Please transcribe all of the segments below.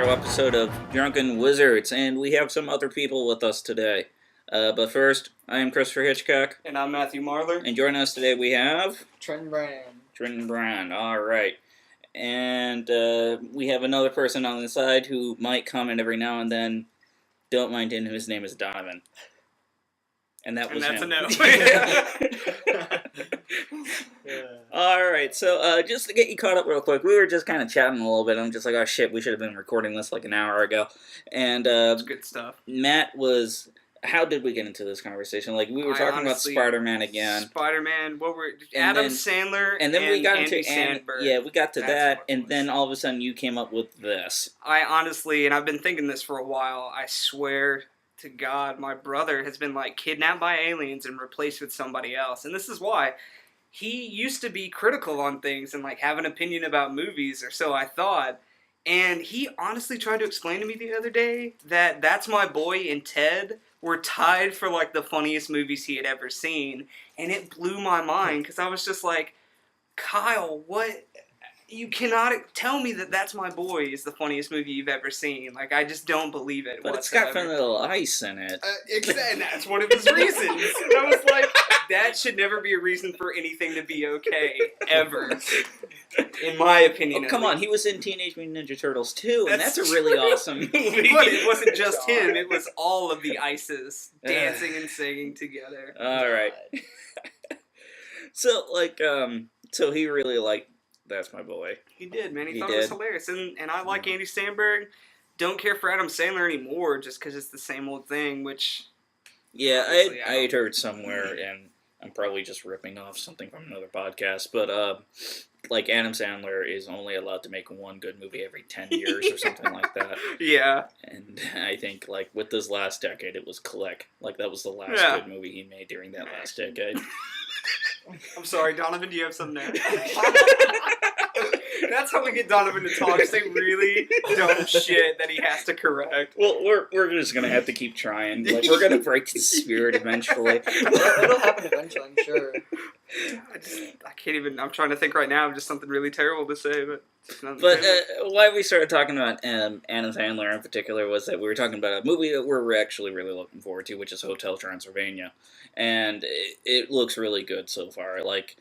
Episode of Drunken Wizards, and we have some other people with us today. But first, I am Christopher Hitchcock. And I'm Matthew Marler. And joining us today we have... Trenton Brand. Alright. And we have another person on the side who might comment every now and then. Don't mind him, his name is Donovan. And that's him. A no. Alright, so just to get you caught up real quick, we were just kind of chatting a little bit. I'm just like, oh shit, we should have been recording this like an hour ago. And that's good stuff. Matt was... How did we get into this conversation? Like, we were talking about Spider-Man again. Spider-Man, Adam Sandler and then we got Andy into Samberg. Yeah, we got to that, and then all of a sudden you came up with this. I honestly, and I've been thinking this for a while, I swear to God, my brother has been, like, kidnapped by aliens and replaced with somebody else. And this is why. He used to be critical on things and, like, have an opinion about movies, or so I thought. And he honestly tried to explain to me the other day that That's My Boy and Ted were tied for, like, the funniest movies he had ever seen. And it blew my mind, because I was just like, Kyle, what? You cannot tell me that That's My Boy is the funniest movie you've ever seen. Like, I just don't believe it But whatsoever. It's got Vanilla Ice in it. And that's one of his reasons. And I was like, that should never be a reason for anything to be okay, ever. In my opinion. Oh, come on, he was in Teenage Mutant Ninja Turtles too, and that's a true. really awesome movie. But it wasn't just him, it was all of the Ices dancing and singing together. Alright. So, like, so he really liked That's My Boy. He did, man. He thought it was hilarious. And I like Andy Samberg. Don't care for Adam Sandler anymore just because it's the same old thing, which... Yeah, I had heard somewhere, and I'm probably just ripping off something from another podcast, but, like, Adam Sandler is only allowed to make one good movie every 10 years or something like that. Yeah. And I think, like, with this last decade, it was Click. Like, that was the last good movie he made during that last decade. I'm sorry, Donovan, do you have something there? That's how we get Donovan to talk. Say really dumb shit that he has to correct. Well, we're just gonna have to keep trying. Like, we're gonna break his spirit eventually. It'll happen eventually, I'm sure. I can't even. I'm trying to think right now of just something really terrible to say, but. Why we started talking about Adam Sandler in particular was that we were talking about a movie that we're actually really looking forward to, which is Hotel Transylvania, and it looks really good so far. Like,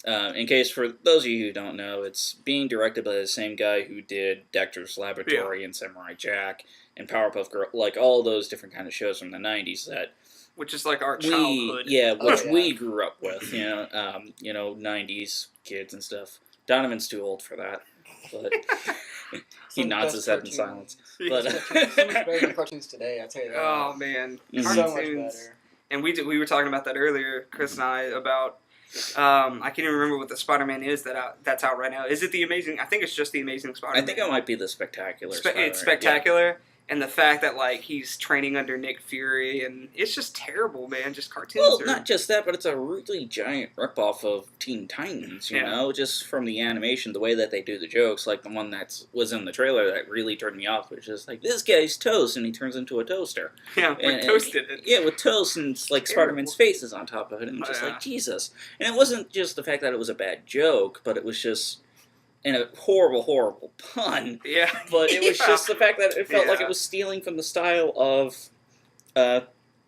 in case for those of you who don't know, it's being directed by the same guy who did Dexter's Laboratory and Samurai Jack and Powerpuff Girls, like all those different kind of shows from the '90s that. Which is like our childhood. We grew up with, you know, 90s kids and stuff. Donovan's too old for that, but he nods his head in silence. But so much better than cartoons today, I tell you that. Oh man, So much better. And we were talking about that earlier, Chris and I, about I can't even remember what the Spider-Man is that's out right now. Is it the Amazing? I think it's just the Amazing Spider-Man. I think it might be the Spectacular. Spider-Man. It's Spectacular. Yeah. And the fact that, like, he's training under Nick Fury, and it's just terrible, man. Just cartoons. Well, not just that, but it's a really giant ripoff of Teen Titans, you know? Just from the animation, the way that they do the jokes, like the one that was in the trailer that really turned me off, which is like, this guy's toast, and he turns into a toaster. Yeah, with toast in it. Yeah, with toast, and it's like Spider-Man's face is on top of it, and just like, Jesus. And it wasn't just the fact that it was a bad joke, but it was just... And a horrible, horrible pun. Yeah. But it was just the fact that it felt like it was stealing from the style of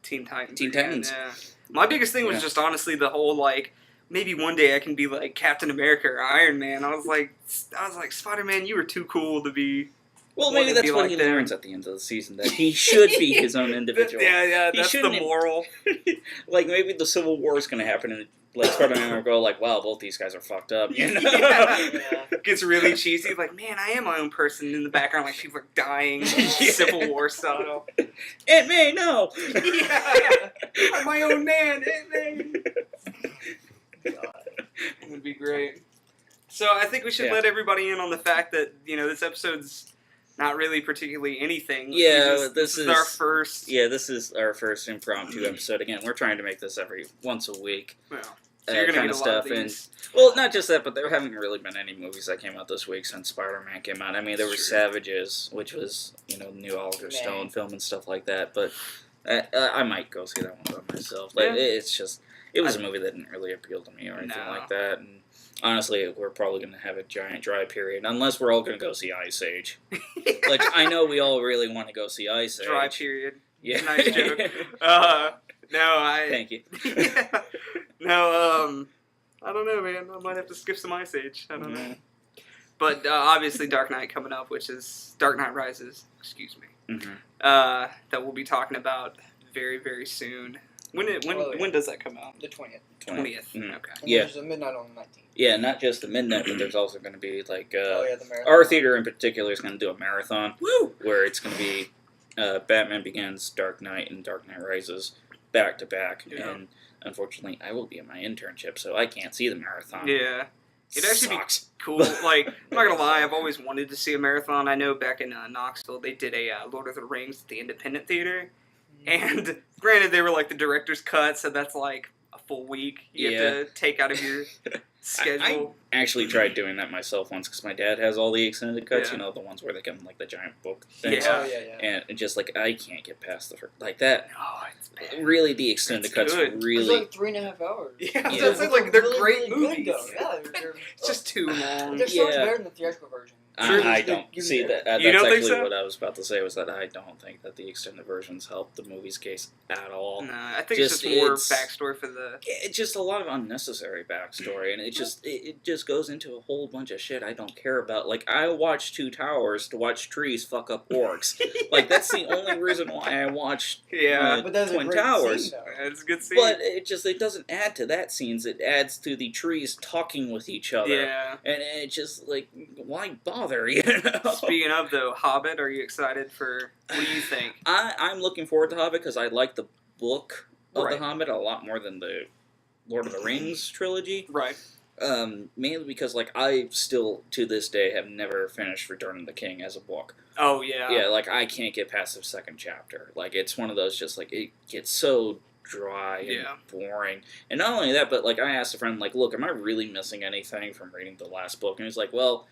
Teen Titans. Yeah. My biggest thing was just honestly the whole, like, maybe one day I can be like Captain America or Iron Man. I was like, Spider-Man, you were too cool to be... Well, maybe that's what he learns at the end of the season, that he should be his own individual. That's the moral. Like, maybe the Civil War is going to happen and like Spider-Man will go like, wow, both these guys are fucked up, you know? Gets really cheesy, like, man, I am my own person in the background, like people are dying, Civil War style. Aunt May, no! I'm my own man, Aunt May! So I think we should let everybody in on the fact that, this episode's not really particularly anything. Yeah, this is our first. Yeah, this is our first impromptu episode. Again, we're trying to make this once a week. Well, so you're gonna kind get of a lot stuff. of these. Well, not just that, but there haven't really been any movies that came out this week since Spider-Man came out. I mean, there was Savages, which was, new Oliver Stone film and stuff like that, but I might go see that one by myself. Like, it's just, it was a movie that didn't really appeal to me or anything like that, and honestly, we're probably going to have a giant dry period, unless we're all going to go see Ice Age. Like, I know we all really want to go see Ice Age. Dry period. Yeah. Nice joke. Thank you. No, I don't know, man. I might have to skip some Ice Age. I don't know. But obviously, Dark Knight coming up, which is Dark Knight Rises. Excuse me. Mm-hmm. That we'll be talking about very, very soon. When does that come out? The 20th. 20th. Mm-hmm. Okay. And there's a midnight on the 19th. Yeah, not just the midnight, but there's also going to be like the marathon. our theater in particular is going to do a marathon. Woo! Where it's going to be Batman Begins, Dark Knight, and Dark Knight Rises back to back. Yeah. And unfortunately, I will be in my internship, so I can't see the marathon. Yeah. It'd actually Sucks. be cool. Like, I'm not gonna lie, I've always wanted to see a marathon. I know back in Knoxville, they did a Lord of the Rings at the Independent Theater. And granted, they were like the director's cut, so that's like a full week you have to take out of your schedule. I actually tried doing that myself once because my dad has all the extended cuts, Yeah. the ones where they come in like the giant book things. Yeah. Oh, yeah. And it just like, I can't get past like that. Oh, it's bad. Really, the extended It's cuts good. really. It's like 3.5 hours. Yeah, I was Yeah. gonna say, like, they're really, great really movies. good, though. Yeah, they're It's just too long. they're so much Yeah. better than the theatrical version. I don't see that. That's You don't think actually so? what I was about to say. Was that I don't think that the extended versions help the movie's case at all. No, I think it's just more backstory for the. It's just a lot of unnecessary backstory, and it just goes into a whole bunch of shit I don't care about. Like, I watched Two Towers to watch trees fuck up orcs. Like, that's the only reason why I watched But that's Twin a great Towers. Scene, though. It's a good scene. But it doesn't add to that scenes. It adds to the trees talking with each other. Yeah. And it just, like, why bother, you know? Speaking of, though, Hobbit, are you excited for... What do you think? I'm looking forward to Hobbit because I like the book of Right. The Hobbit a lot more than the Lord of the Rings trilogy. Right. Mainly because, like, I still, to this day, have never finished Return of the King as a book. Oh, yeah. Yeah, like, I can't get past the second chapter. Like, it's one of those just, like, it gets so dry and boring. And not only that, but, like, I asked a friend, like, look, am I really missing anything from reading the last book? And he's like, well,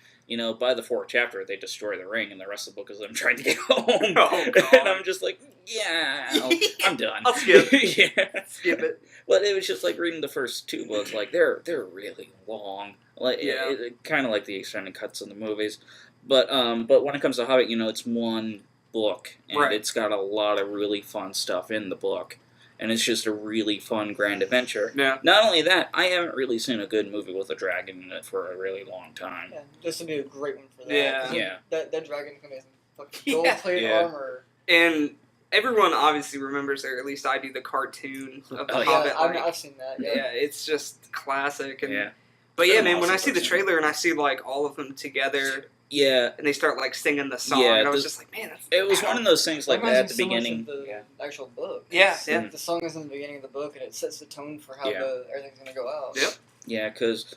by the fourth chapter, they destroy the ring, and the rest of the book is them trying to get home. Oh, God. And I'm just like, yeah, I'm done. I'll skip. Yeah. Skip it. But it was just like reading the first two books. Like, they're really long. Like, Yeah. Kind of like the extended cuts in the movies. But when it comes to Hobbit, it's one book, and Right. it's got a lot of really fun stuff in the book. And it's just a really fun, grand adventure. Yeah. Not only that, I haven't really seen a good movie with a dragon in it for a really long time. Yeah, this would be a great one for that. Yeah. 'Cause Yeah. That dragon's gonna be some fucking Yeah. gold-plated Yeah. armor. And everyone obviously remembers, or at least I do, the cartoon of the Oh, yeah. Hobbit. Yeah, like, I've seen that. Yeah. yeah, it's just classic. And, Yeah. But yeah, It's man, when awesome I see the person. trailer and I see, like, all of them together, Yeah. and they start, like, singing the song, Yeah, and I was the- just like, man, that's... It was one of those things like That that at the reminds me so much beginning. of the actual book. Yeah, It's- yeah. The song is in the beginning of the book, and it sets the tone for how Yeah. everything's gonna go out. Yep. Yeah, because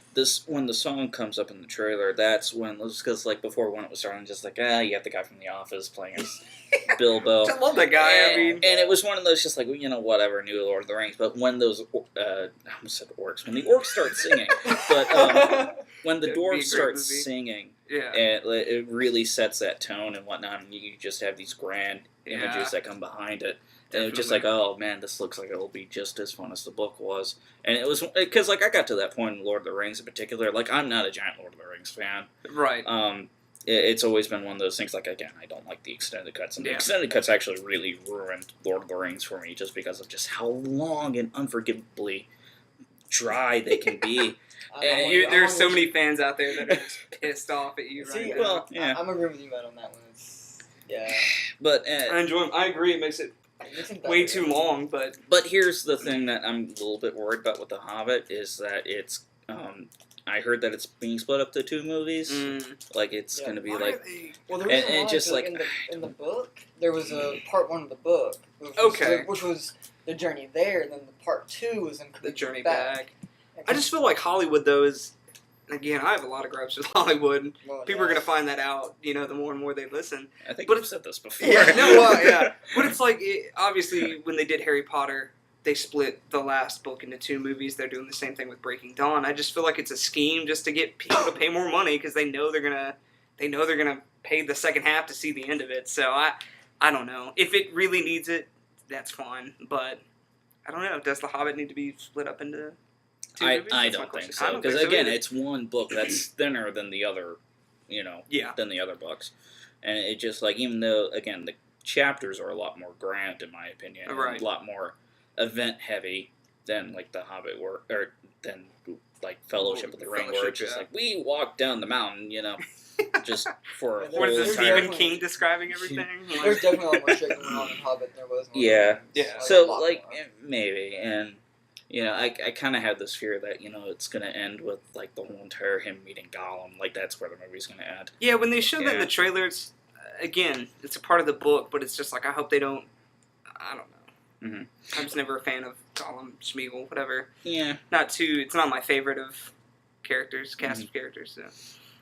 when the song comes up in the trailer, that's when, because like before when it was starting, just like, you have the guy from The Office playing as Bilbo. I love that guy, and, I mean... and it was one of those just like, whatever, new Lord of the Rings, but when those, I almost said orcs, when the orcs start singing, but when the It'd be a dwarves great start movie. singing, Yeah. it really sets that tone and whatnot, and you just have these grand images Yeah. that come behind it. And it was just like, oh man, this looks like it'll be just as fun as the book was. And it was, because like I got to that point in Lord of the Rings in particular, like I'm not a giant Lord of the Rings fan. Right. It's always been one of those things, like again, I don't like the extended cuts. And the Yeah. extended cuts actually really ruined Lord of the Rings for me just because of just how long and unforgivably dry they can be. There's so many fans out there that are just pissed off at you See, right now. well, yeah. I'm agreeing with you, Matt, on that one. Yeah. But I enjoy them. I agree, it makes it way too long, but... But here's the thing that I'm a little bit worried about with The Hobbit is that it's, I heard that it's being split up to 2 movies. Like, it's going to be like... Well, there was and just like... in the book, there was a part 1 of the book. Which was the journey there, and then the part 2 was in The journey back. back. I just feel like Hollywood, though, is... again, I have a lot of gripes with Hollywood. Well, People are going to find that out, the more and more they listen. I think But we've said this before. Yeah, no, yeah. But it's like, obviously, when they did Harry Potter, they split the last book into 2 movies. They're doing the same thing with Breaking Dawn. I just feel like it's a scheme just to get people to pay more money because they know they're gonna pay the second half to see the end of it. So I don't know. If it really needs it, that's fine. But I don't know. Does The Hobbit need to be split up into 2 movies? I That's my don't think question. so. I don't Because think so again, either. it's one book that's thinner than the other, Yeah. than the other books. And it just, like, even though, again, the chapters are a lot more grand, in my opinion. And Right. a lot more event-heavy than, like, The Hobbit or than, like, Fellowship of the Ring, where it's just like, we walked down the mountain, just for a Yeah, what is whole this, entire... Stephen King describing everything? There's definitely a lot more shit going on in Hobbit than there was in Yeah. Yeah. a So, lot like, more. maybe, and, I kind of had this fear that, it's going to end with, like, the whole entire him meeting Gollum. Like, that's where the movie's going to end. Yeah, when they showed that in Yeah. the trailers, again, it's a part of the book, but it's just like, I hope they don't, I don't know. Mhm. I'm just never a fan of Gollum, Schmeagol, whatever. Yeah. It's not my favorite of characters, cast of characters, so.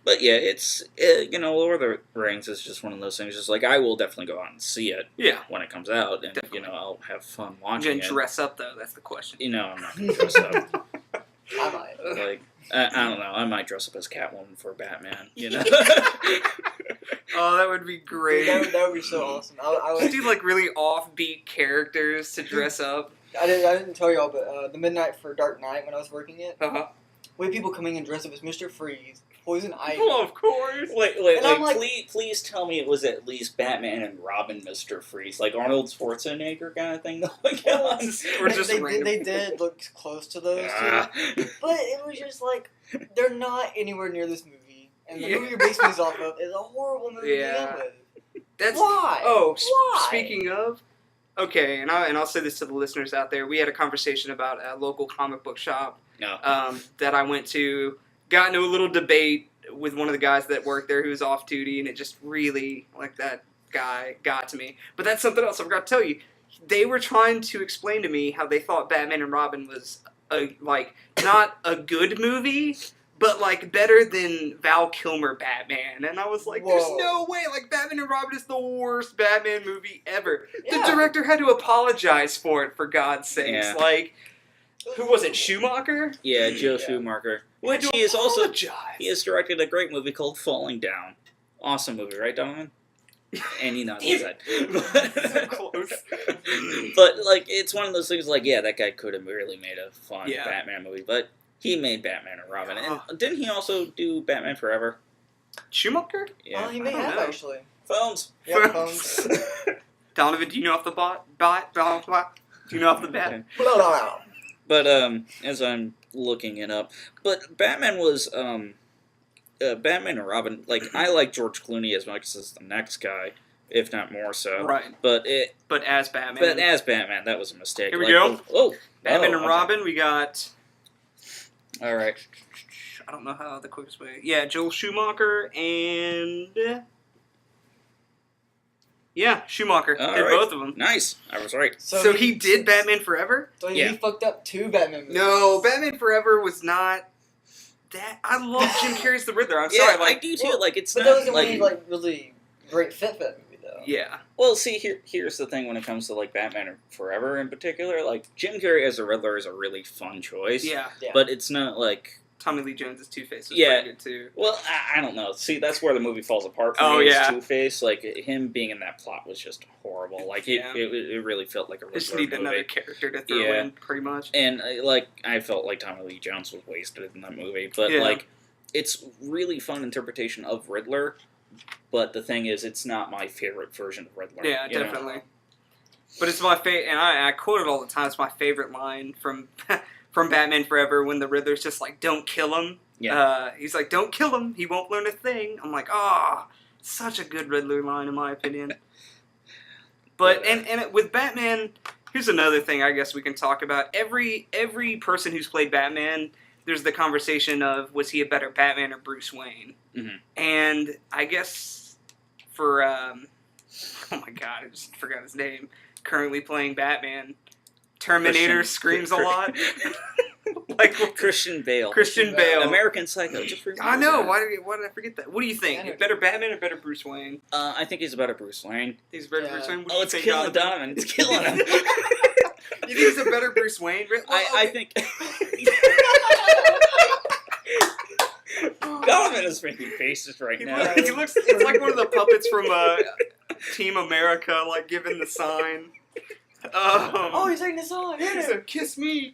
But, yeah, it's, Lord of the Rings is just one of those things. Just like, I will definitely go out and see it Yeah. when it comes out, and, Definitely. I'll have fun I'm watching going it. to dress up, though, that's the question. I'm not going to dress up. I might. Like, I don't know. I might dress up as Catwoman for Batman, Oh, that would be great. Dude, that would be so awesome. I Just do, like, really offbeat characters to dress up. didn't tell y'all, but the midnight for Dark Knight when I was working it, Uh-huh. we had people coming and dressed up as Mr. Freeze, Poison Ivy. Oh, of course. Wait, And I'm like- please tell me it was at least Batman and Robin, Mr. Freeze, like Arnold Schwarzenegger kind of thing. Like, Or just they, random. they did look close to those two, Ah. but it was just like they're not anywhere near this movie, and the Yeah. movie you're basing these off of is a horrible movie Yeah. to begin with. That's Why? Oh, Why? speaking of, okay, and I'll say this to the listeners out there. We had a conversation about a local comic book shop No. that I went to. Got into a little debate with one of the guys that worked there who was off duty, and it just really, like, that guy got to me. But that's something else I forgot to tell you. They were trying to explain to me how they thought Batman and Robin was, not a good movie, but, like, better than Val Kilmer Batman. And I was like, there's Whoa. no way. Like, Batman and Robin is the worst Batman movie ever. Yeah. The director had to apologize for it, for God's sakes. Yeah. Like, who was it, Schumacher? Yeah, Joe Yeah. Schumacher. Had Which to he has also apologize. he has directed a great movie called Falling Down. Awesome movie, right, Donovan? And he nodded his head. So close. But, like, it's one of those things, like, yeah, that guy could have really made a fun Yeah. Batman movie, but he made Batman and Robin. Oh. And didn't he also do Batman Forever? Schumacher? Yeah. Oh, he may I don't have know. actually. Phones. Yeah, phones. Donovan, do you know off the do you know off the bat? Okay. Blah, blah, blah. But, as I'm looking it up, but Batman was, Batman and Robin, like, I like George Clooney as much as the next guy, if not more so. Right. But As Batman. But as Batman, that was a mistake. Here we Like, go. Oh, Batman and okay. Robin, we got... All right. I don't know how the quickest way... Yeah, Joel Schumacher and... Yeah, Schumacher. All Did right. both of them. Nice. I was right. So he did Batman Forever? So Yeah. he fucked up 2 Batman movies. No, Batman Forever was not... That I love Jim Carrey's The Riddler. I'm Yeah, sorry. I Like, do too. well, Like, it's But not that was the like. only like really great fit for that movie though. yeah. Well, see, here's the thing when it comes to like Batman Forever in particular. Like Jim Carrey as the Riddler is a really fun choice. Yeah. Yeah. But it's not like. Tommy Lee Jones' Two-Face was Yeah. pretty good, too. Well, I don't know. See, that's where the movie falls apart for Oh, me. yeah. Two-Face, like him being in that plot was just horrible. Like Yeah. it really felt like a I just Riddler need movie. another character to throw Yeah. in, pretty much. And I felt like Tommy Lee Jones was wasted in that movie. But Yeah. like, it's really fun interpretation of Riddler. But the thing is, it's not my favorite version of Riddler. Yeah, you know? definitely. But it's my favorite, and I quote it all the time. It's my favorite line from from Batman Forever when the Riddler's just like, "Don't kill him." Yeah. He's like, "Don't kill him. He won't learn a thing." I'm like, such a good Riddler line in my opinion. But with Batman, here's another thing I guess we can talk about. Every person who's played Batman, there's the conversation of was he a better Batman or Bruce Wayne? Mhm. And I guess for oh my god, I just forgot his name. Currently playing Batman, Terminator Christian- screams a lot. like Christian Bale. Christian Bale. American Psycho. Just I know. Why did I forget that? What do you think? Better Batman or better Bruce Wayne? I think he's a better Bruce Wayne. He's a better Bruce Wayne. Oh, it's killing Donovan. It's killing him. You think he's a better Bruce Wayne? I think. Donovan is making faces right now. He looks. It's like one of the puppets from Team America, like giving the sign. He's taking the sign. He said, "Kiss me,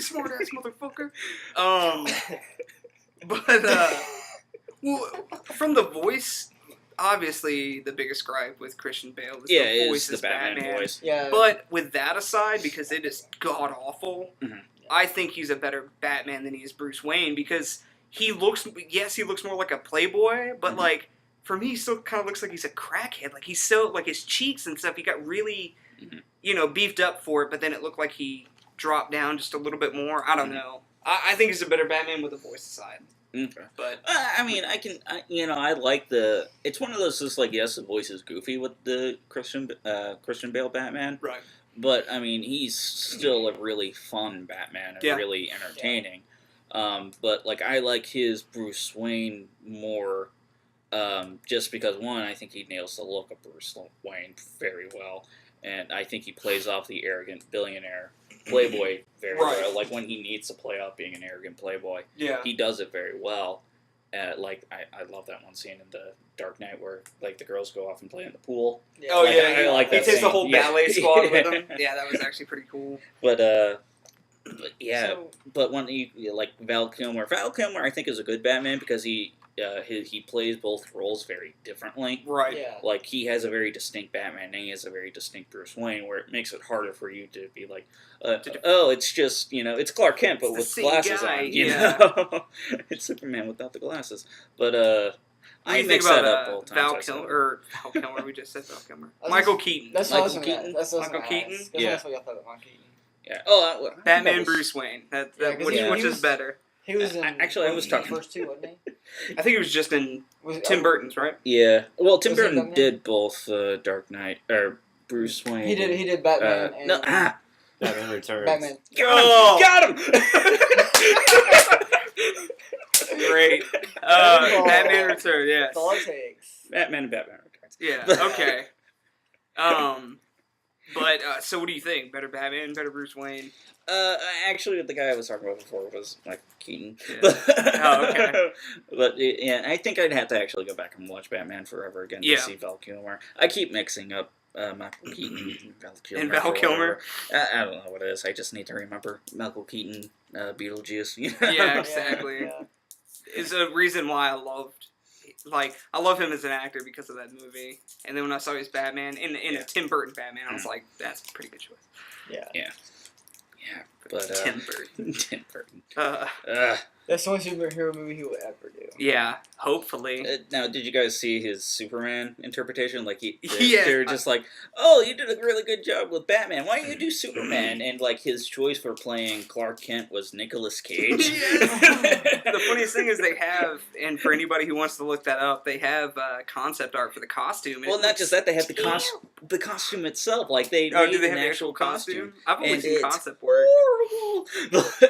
smart ass motherfucker." Well, from the voice, obviously the biggest gripe with Christian Bale is the voice is Batman. Voice. Yeah. But with that aside, because it is god awful, I think he's a better Batman than he is Bruce Wayne because he looks more like a playboy, but like for me, he still kind of looks like he's a crackhead. Like he's so like his cheeks and stuff, he got really, beefed up for it, but then it looked like he dropped down just a little bit more. I don't know. I think he's a better Batman with the voice aside. Okay. But I mean, I like the. It's one of those just like yes, the voice is goofy with the Christian Bale Batman, right? But I mean, he's still a really fun Batman and really entertaining. But like, I like his Bruce Wayne more, just because one, I think he nails the look of Bruce Wayne very well, and I think he plays off the arrogant billionaire playboy very well. Like when he needs to play off being an arrogant playboy, he does it very well. Like I love that one scene in the Dark Knight where like the girls go off and play in the pool. Yeah. Oh like, yeah, I like that. He takes scene. the whole ballet squad with him. Yeah, that was actually pretty cool. But when you like Val Kilmer, I think is a good Batman because he plays both roles very differently. Right. Yeah. Like he has a very distinct Batman and he has a very distinct Bruce Wayne, where it makes it harder for you to be like, it's just it's Clark Kent but with glasses guy. on. You know, it's Superman without the glasses. But I mix that up both times. Val Kilmer. We just said Val Kilmer. Michael Keaton. That's Michael Keaton. Michael Keaton. That's what y'all thought about Michael Keaton. Yeah. Batman, Bruce Wayne. Which is better? He was in. Actually, I was talking the first two, wasn't he? I think he was just in Tim Burton's, right? Yeah. Well, Tim Burton did both Dark Knight or Bruce Wayne. He did Batman. And Batman Returns. Batman. Got him! Great. Batman Returns. Yes. That's all it takes. Batman and Batman Returns. Yeah. Okay. But so what do you think? Better Batman, better Bruce Wayne? Actually, the guy I was talking about before was Michael Keaton. Yeah. Oh, okay. But I think I'd have to actually go back and watch Batman Forever again to see Val Kilmer. I keep mixing up Michael Keaton and Val Kilmer. I don't know what it is. I just need to remember Michael Keaton, Beetlejuice. Yeah, exactly. Yeah. It's a reason why I love him as an actor because of that movie. And then when I saw his Batman in a Tim Burton Batman, I was like, that's a pretty good choice. Yeah. But Tim Burton. Tim Burton. That's the only superhero movie he will ever do. Yeah, hopefully. Now, did you guys see his Superman interpretation? Like, Yes. they're just like, oh, you did a really good job with Batman. Why don't you do Superman? And, like, his choice for playing Clark Kent was Nicolas Cage. The funniest thing is they have, and for anybody who wants to look that up, they have concept art for the costume. Well, not just that, they have the costume itself. Like, they made do they have an the actual costume. I've only And seen it's concept work. horrible.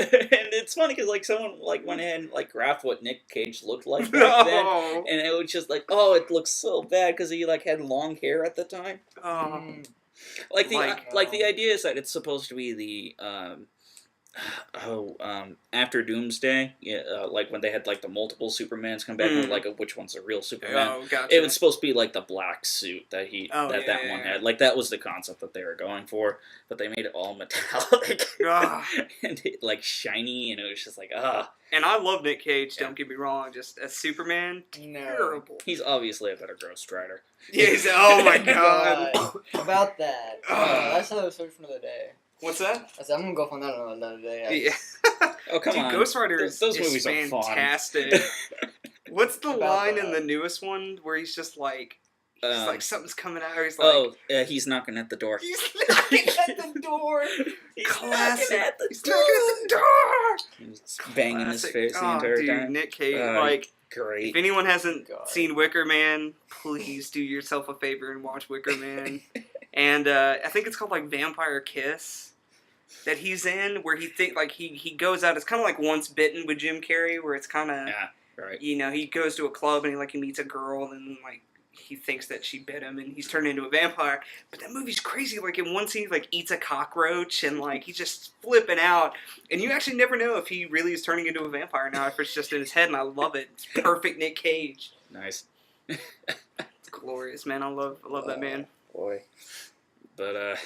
And it's funny because, like, someone, like, went ahead and, like, graphed what Nick Cage looked like back then. And it was just like, oh, it looks so bad because he, like, had long hair at the time. Like, the idea is that it's supposed to be the, after Doomsday, like when they had like the multiple Supermans come back, and like which one's the real Superman? Oh, gotcha. It was supposed to be like the black suit that that one had. Like that was the concept that they were going for, but they made it all metallic and it, like shiny, and it was just like And I love Nick Cage. Don't get me wrong. Just as Superman, terrible. He's obviously a better Ghost Rider. Yeah. Oh my god. About that. That's another story for another day. What's that? I said, I'm gonna go find that on another day. Yeah. Oh come on! Ghost Rider is movies fantastic. are fun. What's the line in the newest one where he's just like, like something's coming out? Or he's like, he's knocking at the door. He's knocking at the door. Classic. He's knocking at the door. He's banging his face the entire time. Nick Cage, great. If anyone hasn't seen Wicker Man, please do yourself a favor and watch Wicker Man. And I think it's called like Vampire Kiss. that he's in, where he goes out. It's kind of like Once Bitten with Jim Carrey, where it's kind of right. he goes to a club and he meets a girl and he thinks that she bit him and he's turned into a vampire. But that movie's crazy. Like in one scene, he eats a cockroach and he's just flipping out. And you actually never know if he really is turning into a vampire now, if it's just in his head. And I love it. It's perfect Nick Cage. Nice. It's glorious, man. I love that man. Boy. But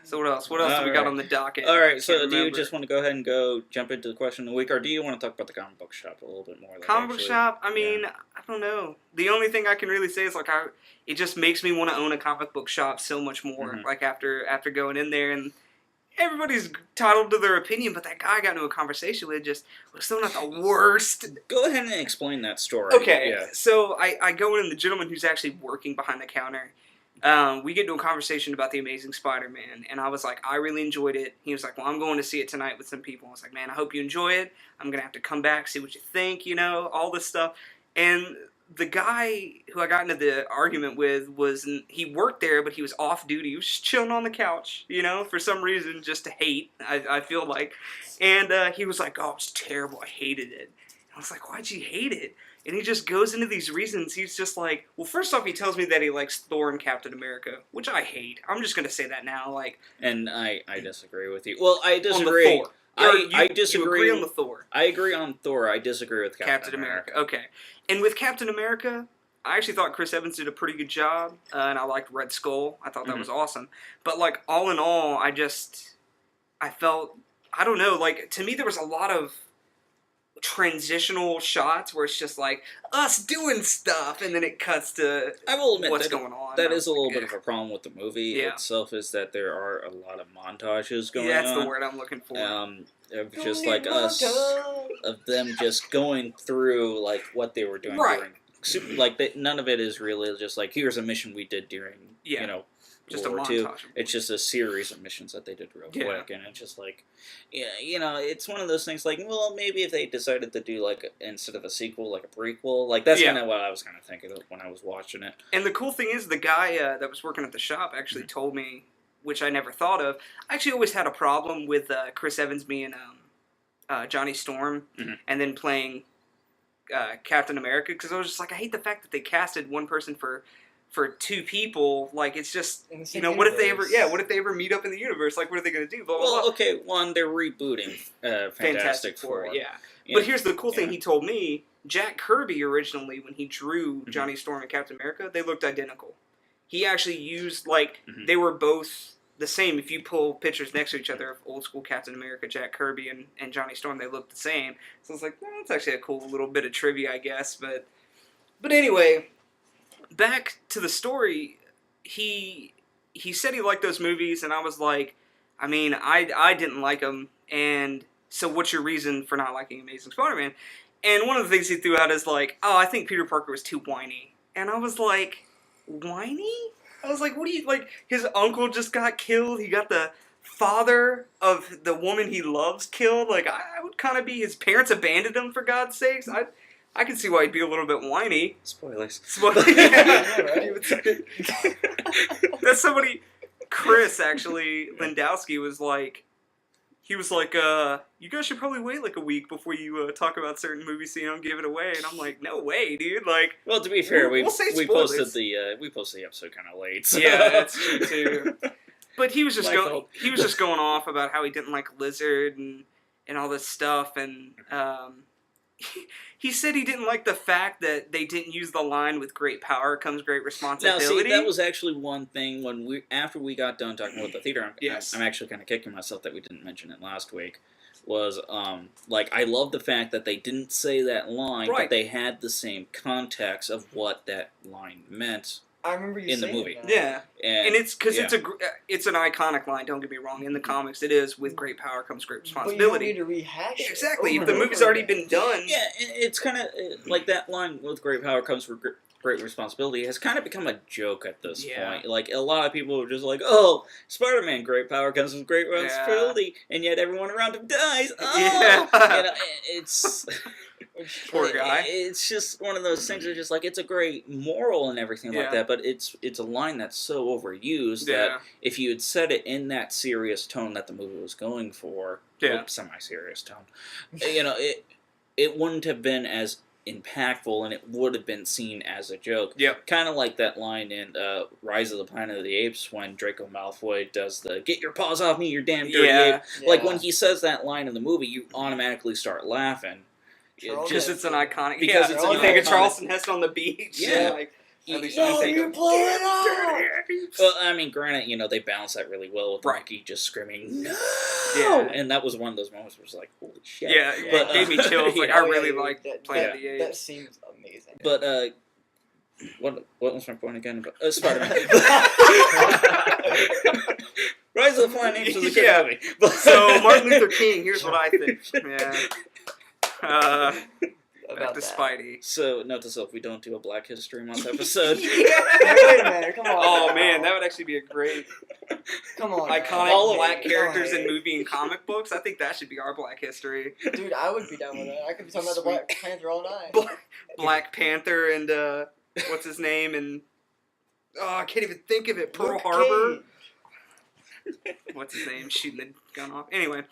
So what else? What else do we got on the docket? All right. So do you just want to go ahead and jump into the question of the week, or do you want to talk about the comic book shop a little bit more? Comic book shop. I mean, I don't know. The only thing I can really say is it just makes me want to own a comic book shop so much more. Mm-hmm. After going in there, and everybody's entitled to their opinion, but that guy I got into a conversation with was still not the worst. Go ahead and explain that story. Okay. Yeah. So I go in, and the gentleman who's actually working behind the counter. We get into a conversation about The Amazing Spider-Man, and I was like, I really enjoyed it. He was like, well, I'm going to see it tonight with some people. I was like, man, I hope you enjoy it. I'm going to have to come back, see what you think, all this stuff. And the guy who I got into the argument with he worked there, but he was off duty. He was just chilling on the couch, for some reason, just to hate, I feel like. And he was like, oh, it's terrible. I hated it. And I was like, why'd you hate it? And he just goes into these reasons. He's just like, well, first off, he tells me that he likes Thor and Captain America, which I hate. I'm just going to say that now. And I disagree with you. Well, I disagree. On the Thor. I disagree. You agree on the Thor. I agree on Thor. I disagree with Captain America. Okay. And with Captain America, I actually thought Chris Evans did a pretty good job, and I liked Red Skull. I thought that was awesome. But, all in all, I felt, I don't know, to me there was a lot of transitional shots where it's just us doing stuff, and then it cuts to I will admit what's going on. That is a little bit of a problem with the movie itself, is that there are a lot of montages going on. Yeah, that's the word I'm looking for. Of just us, of them just going through what they were doing during. None of it is really just here's a mission we did during just World a War II. montage. It's just a series of missions that they did real quick, and it's just it's one of those things. Well, maybe if they decided to do instead of a sequel, a prequel, that's kind of what I was kind of thinking of when I was watching it. And the cool thing is, the guy that was working at the shop actually told me, which I never thought of. I actually always had a problem with Chris Evans being Johnny Storm, and then playing Captain America, because I was just I hate the fact that they casted one person for two people. It's just what if they ever meet up in the universe? What are they going to do? Blah, blah, blah. Okay, they're rebooting Fantastic Four. Yeah. But here's the cool thing. He told me Jack Kirby originally, when he drew Johnny Storm and Captain America, they looked identical. He actually used they were both the same. If you pull pictures next to each other of old school Captain America, Jack Kirby and Johnny Storm, they look the same. So it's that's actually a cool little bit of trivia, I guess. But anyway, back to the story. He said he liked those movies, and I was like, I mean, I didn't like them, and so what's your reason for not liking Amazing Spider-Man? And one of the things he threw out is oh, I think Peter Parker was too whiny. And I was like, whiny? I was like, what do you, his uncle just got killed, he got the father of the woman he loves killed, I would kind of be, his parents abandoned him, for God's sakes. I can see why he'd be a little bit whiny. Spoilers. Yeah, that's somebody. Chris actually Landowski was he was you guys should probably wait a week before you talk about certain movies so you don't give it away. And I'm like, no way, dude. Well, to be fair, we posted the episode kind of late. So. Yeah, that's true too. But he was just going off about how he didn't like Lizard and all this stuff, and he said he didn't like the fact that they didn't use the line "with great power comes great responsibility." Now, see, that was actually one thing after we got done talking about the theater. I'm actually kind of kicking myself that we didn't mention it last week. Was I love the fact that they didn't say that line, but they had the same context of what that line meant. I remember you in the saying movie. that. Yeah, and it's because it's an iconic line. Don't get me wrong. In the comics, it is "with great power comes great responsibility." But you don't need to rehash it. Exactly. If the movie's already been done. Yeah, it's kind of like that line "with great power comes great responsibility has kind of become a joke at this point. Like, a lot of people are just like, oh, Spider-Man, great power comes with great responsibility, and yet everyone around him dies. Oh! You know, it's... Poor guy. It's just one of those things that's just like, it's a great moral and everything like that, but it's a line that's so overused that if you had said it in that serious tone that the movie was going for, semi-serious tone, you know, it wouldn't have been as impactful, and it would have been seen as a joke. Kind of like that line in Rise of the Planet of the Apes when Draco Malfoy does the "Get your paws off me, you damn dirty ape." Like, when he says that line in the movie, you automatically start laughing. Because it's an iconic... Because it's you think of Charleston Heston on the beach. Like, you're blowing up! Well, I mean, granted, you know, they balance that really well with Rocky just screaming, "No!" And that was one of those moments where it was like, holy shit. But it gave me chills. Like, I really liked Planet of the Apes. That seems amazing. But, what was my point again? Spider-Man. Rise of the Planet Apes was a good movie. So, Martin Luther King, here's what I think. Back to Spidey. So, note to self, we don't do a Black History Month episode. Wait a minute, come on. Oh man, that would actually be a great iconic black characters in movie and comic books. I think that should be our Black History. Dude, I would be down with that. I could be talking about the Black Panther all night. Black Panther and what's his name, and I can't even think of it. Pearl Harbor. What's his name? Shooting the gun off. Anyway,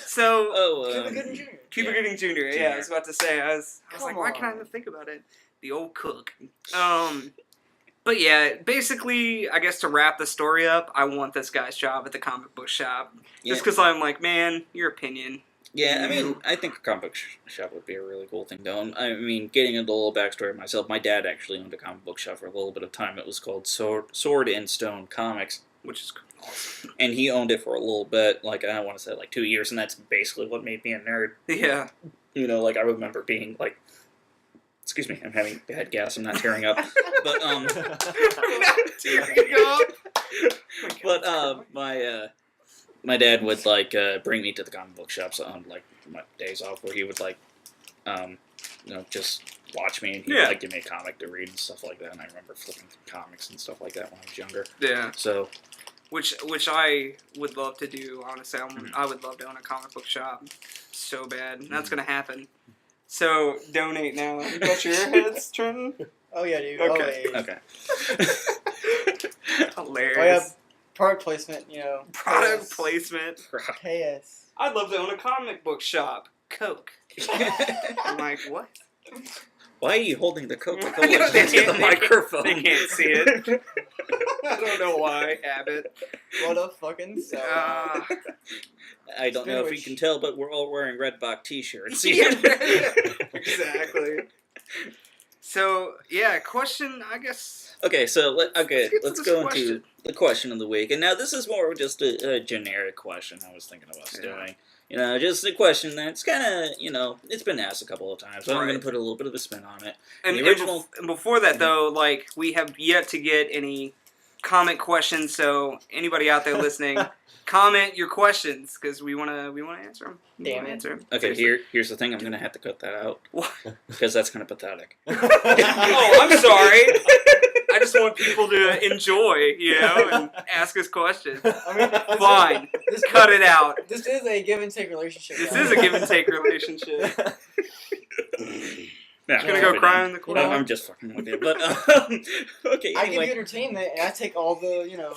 so Cuba Gooding Jr. Cuba Gooding Jr. Yeah, I was about to say. I was like, why can't I even think about it? The old cook. But yeah, basically, I guess to wrap the story up, I want this guy's job at the comic book shop. Just because I'm like, man, your opinion. Yeah, I mean, I think a comic book shop would be a really cool thing to own. I mean, getting into a little backstory myself, my dad actually owned a comic book shop for a little bit of time. It was called Sword and Stone Comics. Which is awesome. And he owned it for a little bit, like, I want to say, like, 2 years, and that's basically what made me a nerd. Yeah. You know, like, I remember being, like, excuse me, I'm having bad gas, I'm not tearing up. But, not tearing up? But, my dad would, like, bring me to the comic book shops on, like, my days off, where he would, like, you know, just watch me, and he'd, like, give me a comic to read and stuff like that, and I remember flipping through comics and stuff like that when I was younger. Yeah. So... Which I would love to do, honestly. I would love to own a comic book shop so bad. That's going to happen. So, donate now. You got your heads, Trenton? Oh, yeah, dude. Okay. Okay. Hilarious. Oh, yeah. Product placement, you know. Product placement. KS. I'd love to own a comic book shop. Coke. I'm like, what? Why are you holding the Coca-Cola to the microphone? They can't see it. I don't know why. Habit. What a fucking sell. I don't know if you can tell, but we're all wearing Red Box t-shirts. Exactly. So, yeah, question, I guess. Okay, so let's go question. into the question of the week. And now this is more of just a generic question I was thinking of us doing. You know, just a question that's kind of, you know, it's been asked a couple of times, so I'm going to put a little bit of a spin on it. And, and before that, though, like, we have yet to get any comment questions, so anybody out there listening, comment your questions, because we want to answer them. Damn it. Okay, here's the thing, I'm going to have to cut that out. What? Because that's kind of pathetic. Oh, I'm sorry. I just want people to enjoy, you know, and ask us questions. I mean, fine. Cut it out. This is a give and take relationship. This is a give and take relationship. No, gonna go cry in the corner. I'm just fucking with you. But okay, I give you entertainment, and I take all the, you know,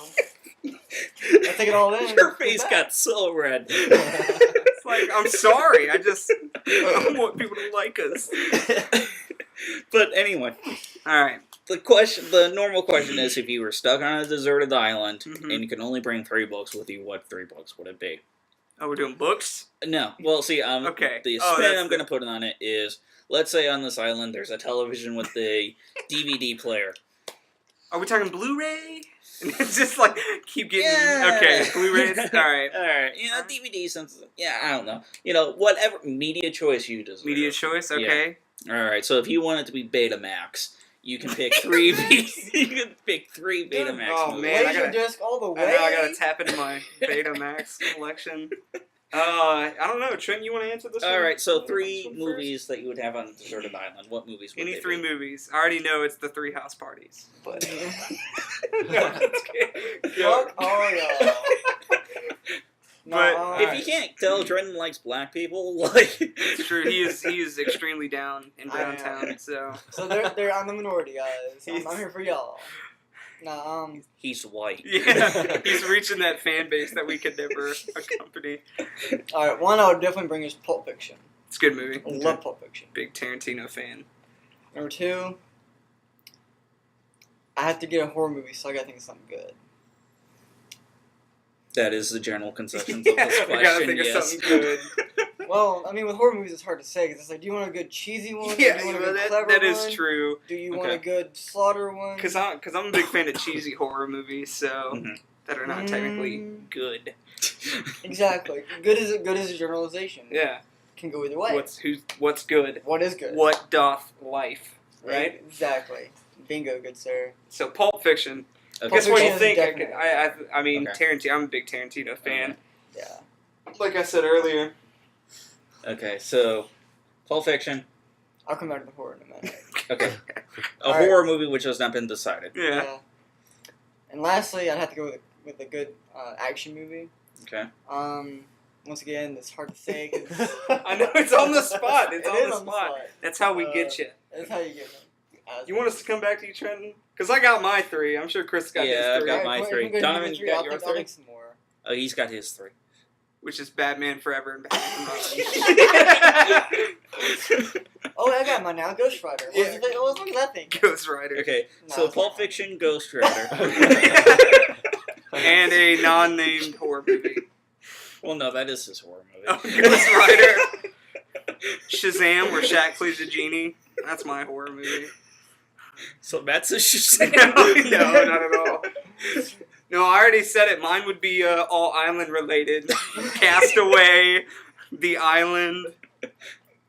I take it all in. Your face got so red. It's like, I'm sorry. I want people to like us. But anyway, all right. The normal question is, if you were stuck on a deserted island and you could only bring 3 books with you, what 3 books would it be? Oh, we're doing books? No. Well, see, okay. The spin I'm going to put on it is, let's say on this island there's a television with a DVD player. Are we talking Blu-ray? It's just like, keep getting... Yeah. Okay, Blu-rays? Alright. Alright. You know, DVD, since... Yeah, I don't know. You know, whatever media choice you deserve. Media choice? Okay. Yeah. Alright, so if you want it to be Betamax, you can pick 3... you can pick 3 Betamax movies. Man, I gotta disc all the way. I know, I gotta tap into my Betamax collection. I don't know. Trent, you want to answer this one? All right, so You wanna answer three this one movies that you would have on a deserted island. What movies would Any they three be? movies. I already know it's the three house parties. But no, I'm just kidding. Fuck all y'all. But If you can't tell, Trenton likes black people. Like, it's true. He is extremely down in I am. downtown. So they're I'm the minority, guys. He's- I'm here for y'all. Nah, he's white. yeah, he's reaching that fan base that we could never accompany. alright, one I would definitely bring is Pulp Fiction. It's a good movie. I love Pulp Fiction. Big Tarantino fan. Number two, I have to get a horror movie, so I gotta think of something good. That is the general consensus Yeah, of this we question. gotta think of Yes. something good. Well, I mean, with horror movies, it's hard to say, because it's like, do you want a good cheesy one? Yeah, do you want a good that clever is one? true. Do you want a Okay. good slaughter one? Because I'm a big fan of cheesy horror movies, so Mhm. that are not technically good. Exactly. Good is a generalization. Yeah. Can go either way. What's good? What is good? What doth life? Right. Exactly. Bingo, good sir. So Pulp Fiction. Okay. Guess what do you Fiction is think? definitely- I mean, Okay. Tarantino. I'm a big Tarantino fan. Yeah. Like I said earlier. Okay, so Pulp Fiction. I'll come back to the horror in a minute. Okay, a All right. horror movie which has not been decided. Yeah. And lastly, I'd have to go with a good action movie. Okay. Once again, it's hard to say. 'Cause I know it's on the spot. It's It on is the spot. That's how we get you. That's how you get me. You want us to come back to you, Trenton? Because I got my three. I'm sure Chris got Yeah, I've his three. got my three. Donovan, you got your I'll three? think some more. Oh, he's got his three. Which is Batman Forever and Batman Oh, I got mine now. Ghost Rider. Yeah. What was that thing? Ghost Rider. Okay, No, so it's Pulp not. Fiction, Ghost Rider. And a non-named horror movie. Well, no, that is his horror movie. Oh, Ghost Rider. Shazam, where Shaq plays a genie. That's my horror movie. So Matt's a Shazam. No, not at all. No, I already said it. Mine would be all island related. Castaway, The Island,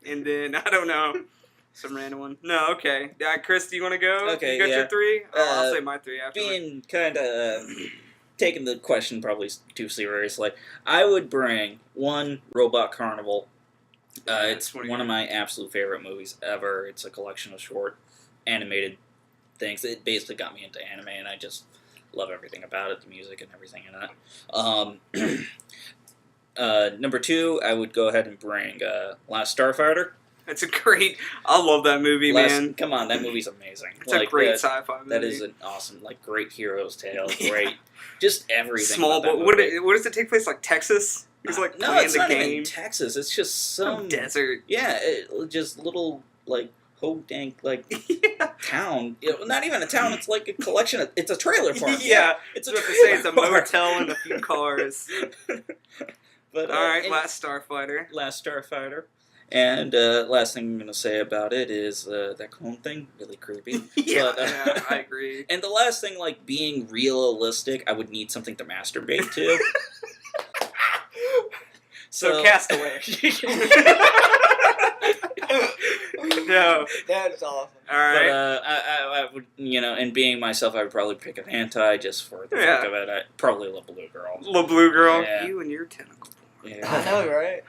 and then, I don't know, some random one. No, okay. Chris, do you want to go? Okay, You got yeah. your three? I'll Uh, say my three after. Being kind of taking the question probably too seriously, I would bring one Robot Carnival. It's one of my absolute favorite movies ever. It's a collection of short animated things. It basically got me into anime, and I just love everything about it, the music and everything in it. Number two, I would go ahead and bring Last Starfighter. It's a great. I love that movie, man. Come on, that movie's amazing. It's a great sci-fi movie. That is an awesome, great hero's tale. Great, just everything. Small, about but that movie. what does it take place like Texas? He's like No, playing it's the not game. even Texas. It's just some desert. Yeah, just little ho-dank Yeah. town. Not even a town. It's like a collection. It's a trailer park. Yeah, it's a I was about to trailer say it's a park. motel and a few cars. But All right, and Last Starfighter. Last Starfighter. And last thing I'm gonna say about it is that clone thing, really creepy. Yeah, But, yeah, I agree. And the last thing, being realistic, I would need something to masturbate to. So Castaway. No. That's awesome. All right. But I would, and being myself, I would probably pick an anti just for the Yeah. fuck of it. Probably La Blue Girl. Little blue girl. Yeah. You and your tentacle. Yeah. I know, right?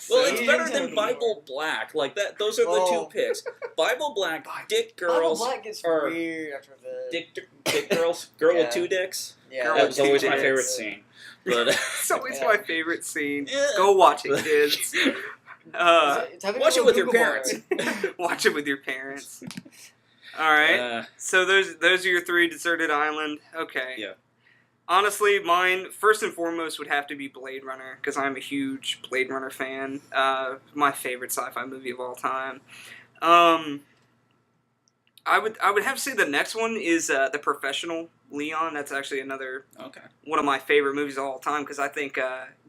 Well, So- it's better than Bible Black. That. Those are the Oh. two picks. Bible Black, Dick Bible Girls, Black gets or weird after the. Dick Girls, Girl Yeah. with two dicks. Yeah. Girl That with was two always my dicks. favorite scene. But It's always Yeah. my favorite scene. Yeah. Go watch it, kids. watch it with your parents. Watch it with your parents. All right. So those are your three: Deserted Island. Okay. Yeah. Honestly, mine first and foremost would have to be Blade Runner because I'm a huge Blade Runner fan. My favorite sci-fi movie of all time. I would have to say the next one is The Professional. Leon. That's actually another one of my favorite movies of all time because I think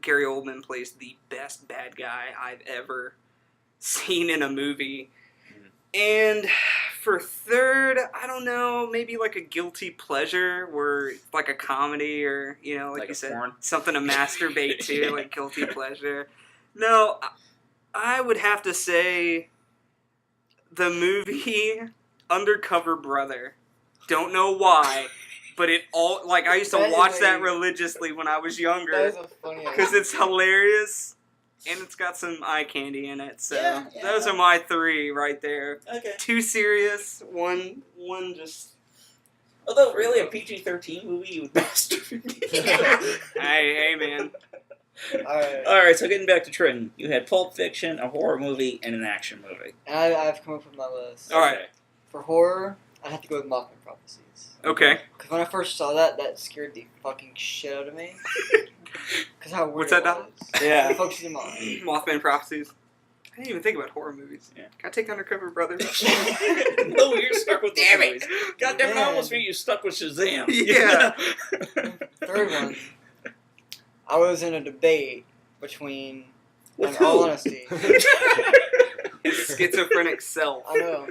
Gary Oldman plays the best bad guy I've ever seen in a movie. And for third, I don't know, maybe like a guilty pleasure where like a comedy or, like you said, porn? something to masturbate to, like guilty pleasure. No, I would have to say the movie Undercover Brother. Don't know why, but I used to That is watch that a- religiously when I was That younger is a funny. because it's hilarious. And it's got some eye candy in it, so Yeah. those are my 3 right there. Okay. 2 serious, one just... Although, really, a PG-13 movie, you would masturbate. hey, man. Alright, so getting back to Trenton, you had Pulp Fiction, a horror movie, and an action movie. And I've come up with my list. Alright. For horror, I have to go with Mothman Prophecies. Okay. Because when I first saw that scared the fucking shit out of me. Because how weird What's that, it Dom? was. Yeah. It focuses in mind. Mothman Prophecies. I didn't even think about horror movies. Yeah. Can I take Undercover Brother? No, you're stuck with Damn the it! movies. God damn it, I almost made you stuck with Shazam. Yeah. Third one, I was in a debate between, With in who? all honesty, His schizophrenic self. I know,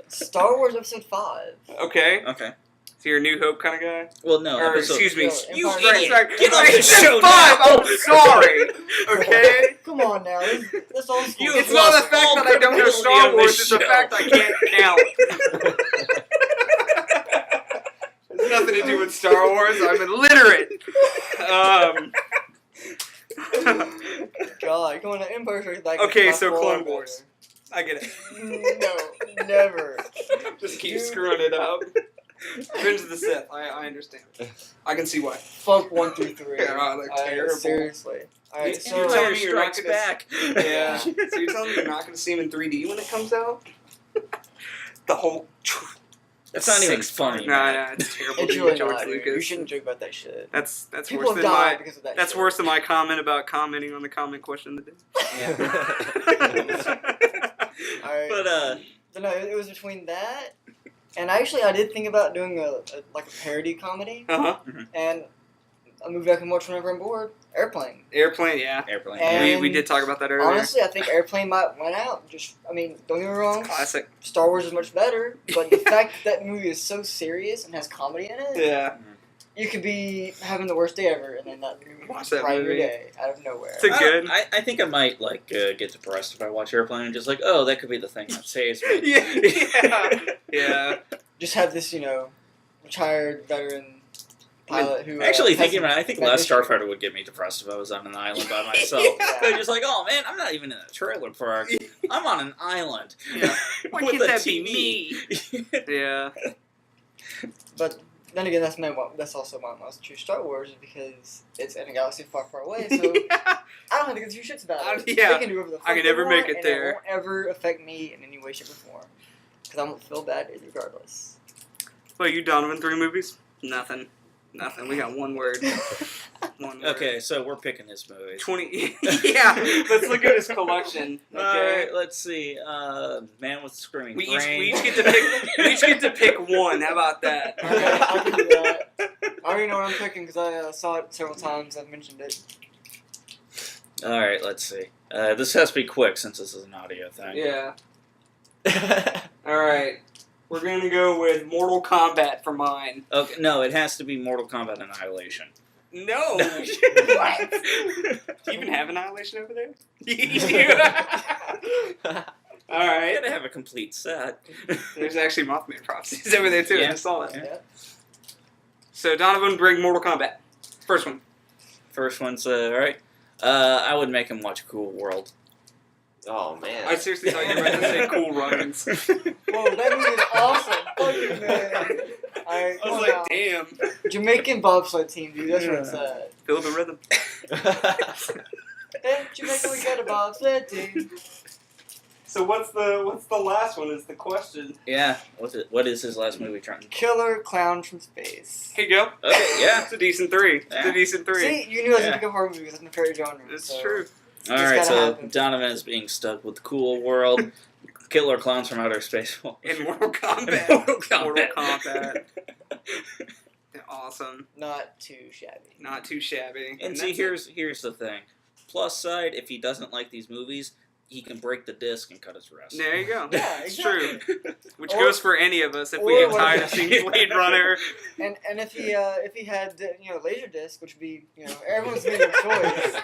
Star Wars Episode 5. Okay. Okay. So you're a New Hope kind of guy? Well, no. Or, episode- excuse me. No, You Empire idiot. Strikes Get off I the said show 5! now. I'm sorry! Okay? Come on now, that's old school. It's not the fact that I don't know Star Wars, it's the fact I can't count. It's nothing to do with Star Wars, I'm illiterate. God, going to Empire Strikes Back. Okay, is so by Clone far Wars. I get it. better. No, never. Just keep screwing it up. Revenge of the Sith, I understand. I can see why. Fuck 1 through 3. Yeah, they're terrible. Seriously. Alright, so You're telling me you're not Strikes gonna back. Yeah. So you're telling me you're not going to see him in 3D when it comes out? The whole... That's not even 6 funny. Nah, man. it's terrible. it's dude, really George not. Lucas. You shouldn't joke about that shit. That's People worse have than died my... because of that. That's shit. worse than my comment about commenting on the comment question of the day. Alright. But, So no, it was between that, and actually I did think about doing a parody comedy, Uh-huh. and a movie I can watch whenever I'm bored. Airplane. Airplane, yeah. Airplane. And We did talk about that earlier. Honestly, I think Airplane might win out. Don't get me wrong. Classic. Star Wars is much better, but the fact that movie is so serious and has comedy in it, Yeah. you could be having the worst day ever, and then that Watch that brighten your movie. day out of nowhere. It's a good... I think I might get depressed if I watch Airplane and just oh, that could be the thing that saves me. yeah. Yeah. Just have this, retired veteran pilot who Actually, has thinking about it, I think that Last issue. Starfighter would get me depressed if I was on an island by myself. Yeah. They're just oh man, I'm not even in a trailer park. I'm on an island. Yeah. Why With can't a that be TV. me? Yeah. But then again, that's also why I choose Star Wars, is because it's in a galaxy far, far away. So I don't have to give two shits about it. Yeah. They can do whatever the fuck I can they never want, make it and there. It won't ever affect me in any way, shape, or form. Because I won't feel bad regardless. Well, you Donovan, 3 movies? Nothing. We got one word. One word. Okay, so we're picking this movie. 20. Yeah. Let's look at his collection. Okay. Alright, let's see. Man with Screaming We Brain. each get to pick one. How about that? Okay, I can do that. I already know what I'm picking because I saw it several times. I've mentioned it. Alright, let's see. This has to be quick since this is an audio thing. Yeah. All right. We're gonna go with Mortal Kombat for mine. Okay, no, it has to be Mortal Kombat Annihilation. No. What? Do you even have Annihilation over there? All I right. gotta have a complete set. There's actually Mothman Prophecies over there too. I Yeah. just saw it. Yeah. So Donovan, bring Mortal Kombat. First one. First one's alright. I would make him watch Cool World. Oh man. I seriously thought you were about to say Cool Runnings. Whoa, that movie is awesome. Fuck you, man. Alright, I come was on like, now. damn. Jamaican bobsled team, dude. That's what it's at. Feel the rhythm. Hey, Jamaica, we got a bobsled team. So what's the last one is the question. Yeah. What is his last movie, Trenton? Killer clown from space. Here you go. Okay, yeah. It's a decent 3. It's Yeah. a decent 3. See, you knew I was Yeah. gonna pick up horror movies. That's my favorite genre. It's so. true. All It's right, gotta so happen. Donovan is being stuck with Cool World, Killer Clowns from Outer Space. In Mortal Kombat. Mortal Kombat. Mortal Kombat. They're awesome. Not too shabby. Not too shabby. And see, that's here's the thing. Plus side, if he doesn't like these movies, he can break the disc and cut his wrist. it. There you go. Yeah, It's exactly. true. Which Or- goes for any of us if we or get what- tired of seeing Blade Runner. And if he had Laserdisc, which would be everyone's making a choice,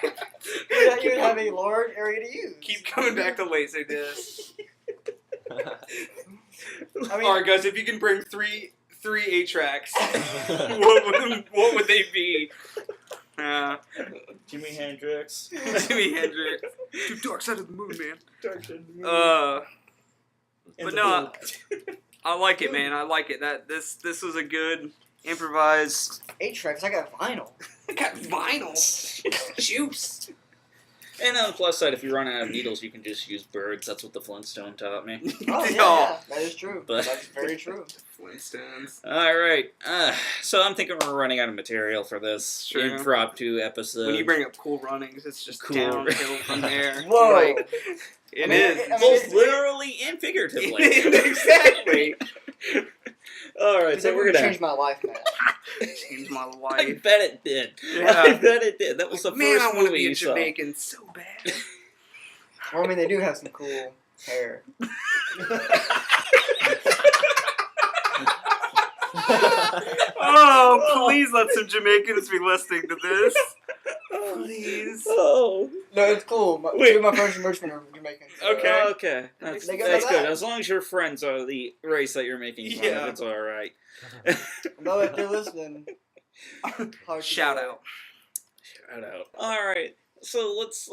you would have a large area to use. Keep coming back to Laserdisc. I mean, Alright guys, if you can bring three 8 tracks, what would they be? Jimi Hendrix. Jimi Hendrix. To Dark Side of the Moon, man. Dark Side of the Moon. But no, I like it, man. I like it. This was a good improvised. 8 tracks. I got vinyl. I got vinyl. Juice. And on the plus side, if you run out of needles, you can just use birds. That's what the Flintstone taught me. Oh yeah, that is true. But- That's very true. Flintstones. All right. So I'm thinking we're running out of material for this Sure. impromptu episode. When you bring up Cool Runnings, it's just Cool. downhill from there. Whoa. Like, it I mean, is. I mean, both it's- literally and figuratively. Exactly. All right, so we're gonna change my life, man. Changed my I life. bet it did. Yeah. I bet it did. That was the Man, first I want to movie be a you saw. Jamaican so bad. Well, I mean, they do have some cool hair. Oh, please let some Jamaicans be listening to this. Please. Oh. No, it's cool. Wait. Two of my friends from Richmond are Jamaican. So. Okay. Okay. That's, They got that's that. good. As long as your friends are the race that you're making fun Yeah. of, it's all right. No, if they're listening, hard to Shout do. out. Shout out. All right. So let's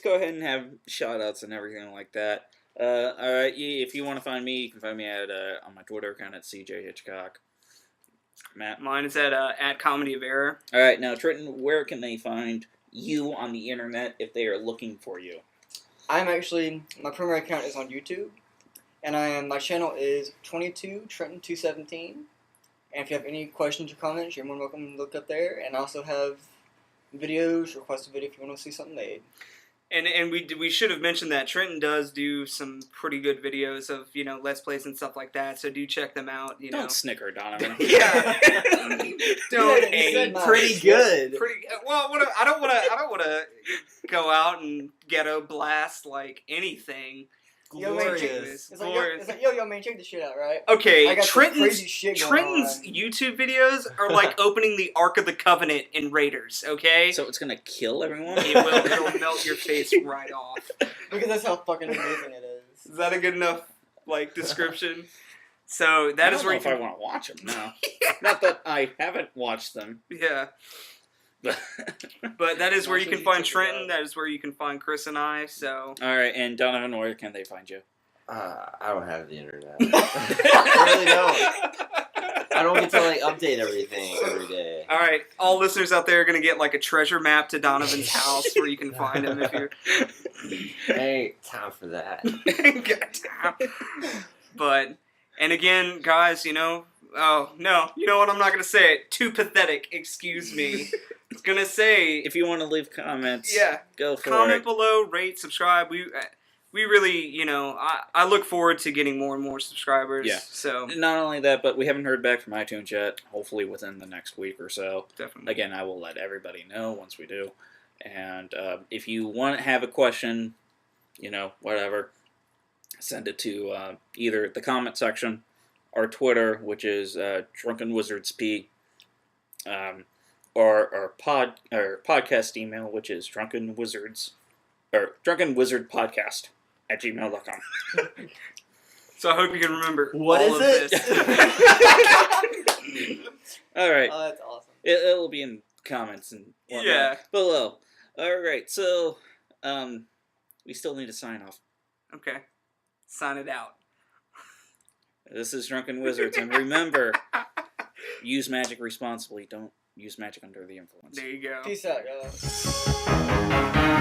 go ahead and have shout outs and everything like that. All right. If you want to find me, you can find me at on my Twitter account at CJ Hitchcock. Matt. Mine is at Comedy of Error. All right. Now, Trenton, where can they find you on the internet if they are looking for you? I'm actually, my primary account is on YouTube, and my channel is 22 Trenton 217. And if you have any questions or comments, you're more than welcome to look up there. And I also have videos, request a video if you want to see something made. And we should have mentioned that Trenton does do some pretty good videos of, Let's Plays and stuff like that, so do check them out, Don't snicker, Donovan. Yeah. Don't Yeah, you said hate. nice. Pretty good. Pretty well. I don't want to go out and ghetto blast like anything. Yo, man, check Glorious. It's like, yo, man, check this shit out, right? Okay, I got some crazy Trenton's shit going Trenton's on. YouTube videos are like opening the Ark of the Covenant in Raiders. Okay, So it's gonna kill everyone. it'll melt your face right off. Because that's how fucking amazing it is. Is that a good enough description? So that is where you if I can, want to watch them now. Not that I haven't watched them. yeah. But But that is where you Actually, can find check it Trenton. out. That is where you can find Chris and I. So all right, and Donovan, where can they find you? I don't have the internet. I really don't. I don't get to update everything every day. all right, all listeners out there are gonna get like a treasure map to Donovan's house where you can find him if you're. Hey, time for that. But and again, guys, oh no, you know what? I'm not gonna say it. Too pathetic. Excuse me. I was gonna say, If you want to leave comments, yeah, go for comment it. below, rate, subscribe. We really, I look forward to getting more and more subscribers. Yeah. So Not only that, but we haven't heard back from iTunes yet. Hopefully within the next week or so. definitely. Again, I will let everybody know once we do. And if you want to have a question, whatever, send it to either the comment section or Twitter, which is Drunken Wizards P, or podcast email, which is Drunken Wizard Podcast at gmail.com. So I hope you can remember What all is of it? this. All right. Oh, that's awesome. It'll be in comments and whatnot Yeah. below. All right, so we still need to sign off. Okay. Sign it out. This is Drunken Wizards, and remember, use magic responsibly. Don't use magic under the influence. There you go. Peace out, guys.